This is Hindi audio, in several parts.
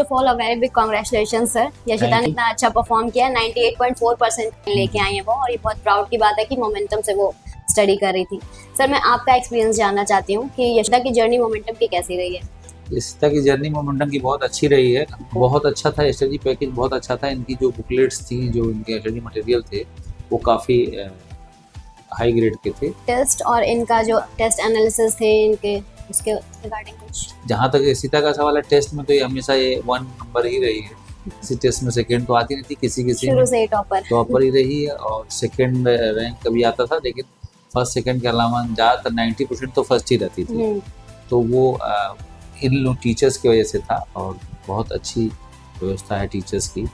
Of all a very big congratulation sir. Yashita ने इतना अच्छा परफॉर्म किया, 98.4% लेके आई है वो, और ये बहुत प्राउड की बात है कि मोमेंटम से वो स्टडी कर रही थी। सर मैं आपका एक्सपीरियंस जानना चाहती हूँ कि यशिता की जर्नी मोमेंटम की कैसी रही है? यशिता की जर्नी मोमेंटम की बहुत अच्छी रही है। बहुत अच्छा था, स्टडी पैकेज बहुत अच्छा था। इनकी जो बुकलेट्स थी, जो इनके स्टडी मटेरियल थे, वो काफ़ी हाई ग्रेड के थे। टेस्ट और इनका जो टेस्ट एनालिसिस थे इनके, उसके रिगार्डिंग कुछ? जहाँ तक यशिता का सवाल है, टेस्ट में तो ये हमेशा ये 1 नंबर ही रही है। किसी टेस्ट में सेकंड तो आती नहीं थी, किसी शुरू से ही टॉपर ही रही है। और सेकंड रैंक कभी आता था, लेकिन फर्स्ट सेकंड के अलावा ज़्यादातर 90% तो फर्स्ट ही रहती थी। तो वो इन लोग टीचर्स की वजह से था, और बहुत अच्छी व्यवस्था है टीचर्स की,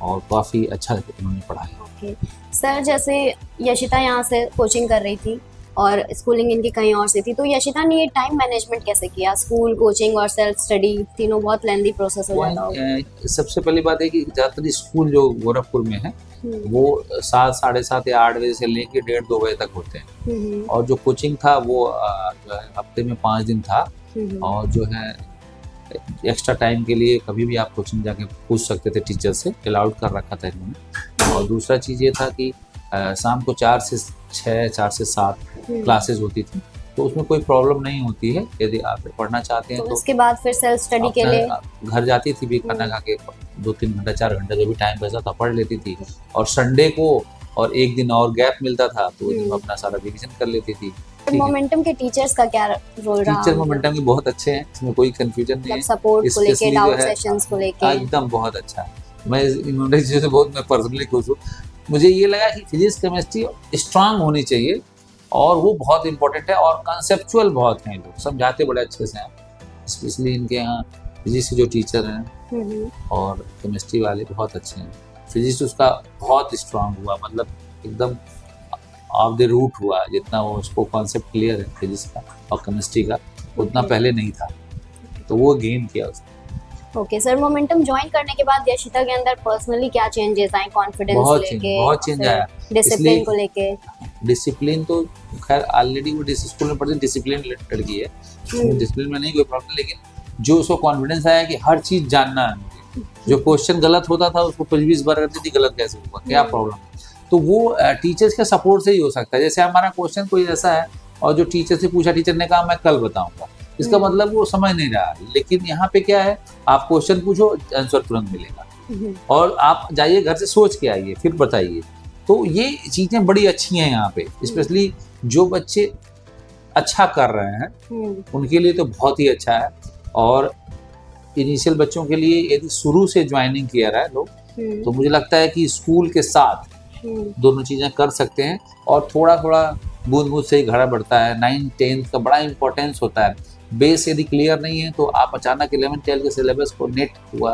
और काफ़ी अच्छा उन्होंने पढ़ाया। ओके सर, जैसे यशिता यहाँ से कोचिंग कर रही थी और स्कूलिंग इनकी कहीं और से थी, तो यशिता ने ये टाइम मैनेजमेंट कैसे किया? स्कूल, कोचिंग और सेल्फ स्टडी तीनों बहुत लेंदी प्रोसेस हो जाता होगा। सबसे पहली बात है कि ज़्यादातर स्कूल जो गोरखपुर में है वो 7, साढ़े 7 या 8 बजे से लेके 1:30-2 बजे तक होते हैं। और जो कोचिंग था वो जो है हफ्ते में 5 दिन था। और जो है एक्स्ट्रा टाइम के लिए कभी भी आप कोचिंग जाके पूछ सकते थे, टीचर से अलाउड कर रखा था इन्होंने। और दूसरा चीज़ ये था कि शाम को 4 से 6, 4 से 7 क्लासेस होती थी, तो उसमें कोई प्रॉब्लम नहीं होती है। यदि आप पढ़ना चाहते हैं तो उसके बाद फिर सेल्फ स्टडी के लिए घर जाती थी भी, खाना खा के 2-3 घंटा 4 घंटा जो भी टाइम बचा था पढ़ लेती थी। और संडे को और एक दिन और गैप मिलता था, तो वो दिन अपना सारा रिवीजन कर लेती थी। मोमेंटम के टीचर्स का क्या रोल रहा? टीचर मोमेंटम के बहुत अच्छे हैं, इसमें कोई कंफ्यूजन नहीं है। सपोर्ट को लेके, डाउट सेशंस को लेके एकदम बहुत अच्छा है। मैं इन्होंने से बहुत मैं पर्सनली खुश हूँ। मुझे ये लगा कि फिजिक्स केमिस्ट्री स्ट्रांग होनी चाहिए, और वो बहुत इंपॉर्टेंट है। और कंसेप्चुअल बहुत हैं, लोग समझाते बड़े अच्छे से हैं। स्पेशली इनके यहाँ फिजिक्स के जो टीचर हैं और केमिस्ट्री वाले बहुत अच्छे हैं। फिजिक्स उसका बहुत स्ट्रांग हुआ, मतलब एकदम ऑफ द रूट हुआ। जितना वो उसको कॉन्सेप्ट क्लियर है फिजिक्स का और केमिस्ट्री का, उतना पहले नहीं था, तो वो गेन किया उसने। ओके सर, मोमेंटम ज्वाइन करने के बाद यशिता के अंदर पर्सनली क्या चेंजेस आए? कॉन्फिडेंस लेके, बहुत चेंज आया। डिसिप्लिन को लेके? डिसिप्लिन तो खैर ऑलरेडी वो स्कूल में पढ़ती डिसिप्लिन लड़की है, डिसिप्लिन में नहीं कोई प्रॉब्लम। लेकिन जो उसको कॉन्फिडेंस आया कि हर चीज़ जानना है मुझे, जो क्वेश्चन गलत होता था उसको 25 बार करती थी, गलत कैसे होगा, क्या प्रॉब्लम, तो वो टीचर्स के सपोर्ट से ही हो सकता है। जैसे हमारा क्वेश्चन कोई ऐसा है और जो टीचर से पूछा, टीचर ने कहा मैं कल बताऊंगा, इसका मतलब वो समझ नहीं रहा। लेकिन यहाँ पे क्या है, आप क्वेश्चन पूछो, आंसर तुरंत मिलेगा, और आप जाइए घर से सोच के आइए फिर बताइए। तो ये चीज़ें बड़ी अच्छी हैं यहाँ पे। स्पेशली जो बच्चे अच्छा कर रहे हैं उनके लिए तो बहुत ही अच्छा है। और इनिशियल बच्चों के लिए यदि शुरू से ज्वाइनिंग किया रहा है लोग, तो मुझे लगता है कि स्कूल के साथ दोनों चीज़ें कर सकते हैं। और थोड़ा थोड़ा बूंद बूंद से ही घड़ा बढ़ता है। 9th 10th का बड़ा इंपॉर्टेंस होता है। बेस यदि क्लियर नहीं है तो आप अचानक 11th 12th के सिलेबस को नेट हुआ,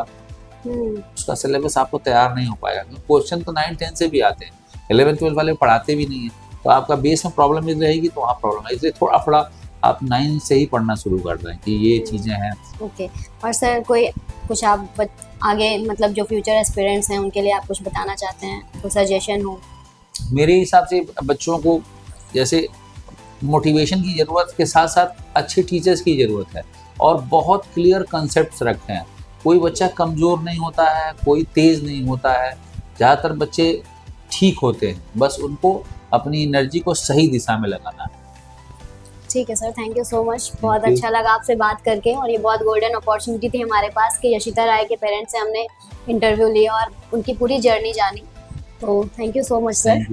उसका सिलेबस आपको तैयार नहीं हो पाएगा। क्वेश्चन तो 9th 10th से भी आते हैं, 11th 12th वाले पढ़ाते भी नहीं है, तो आपका बेस में प्रॉब्लम यदि रहेगी तो वहाँ प्रॉब्लम है। इसलिए थोड़ा थोड़ा आप 9th से ही पढ़ना शुरू कर दें कि ये चीज़ें हैं। ओके। और सर कोई कुछ आप आगे, मतलब जो फ्यूचर एस्पिरेंट्स हैं उनके लिए आप कुछ बताना चाहते हैं, कोई सजेशन हो? मेरे हिसाब से बच्चों को जैसे मोटिवेशन की ज़रूरत के साथ साथ अच्छे टीचर्स की ज़रूरत है, और बहुत क्लियर कंसेप्ट्स रखते हैं। कोई बच्चा कमज़ोर नहीं होता है, कोई तेज़ नहीं होता है, ज़्यादातर बच्चे ठीक होते हैं। बस उनको अपनी एनर्जी को सही दिशा में लगाना है। ठीक है sir, thank you so much. बहुत अच्छा लगा आपसे बात करके, और ये बहुत गोल्डन अपॉर्चुनिटी थी हमारे पास कि यशिता राय के पेरेंट्स से हमने इंटरव्यू लिया और उनकी पूरी जर्नी जानी। तो thank you so much sir.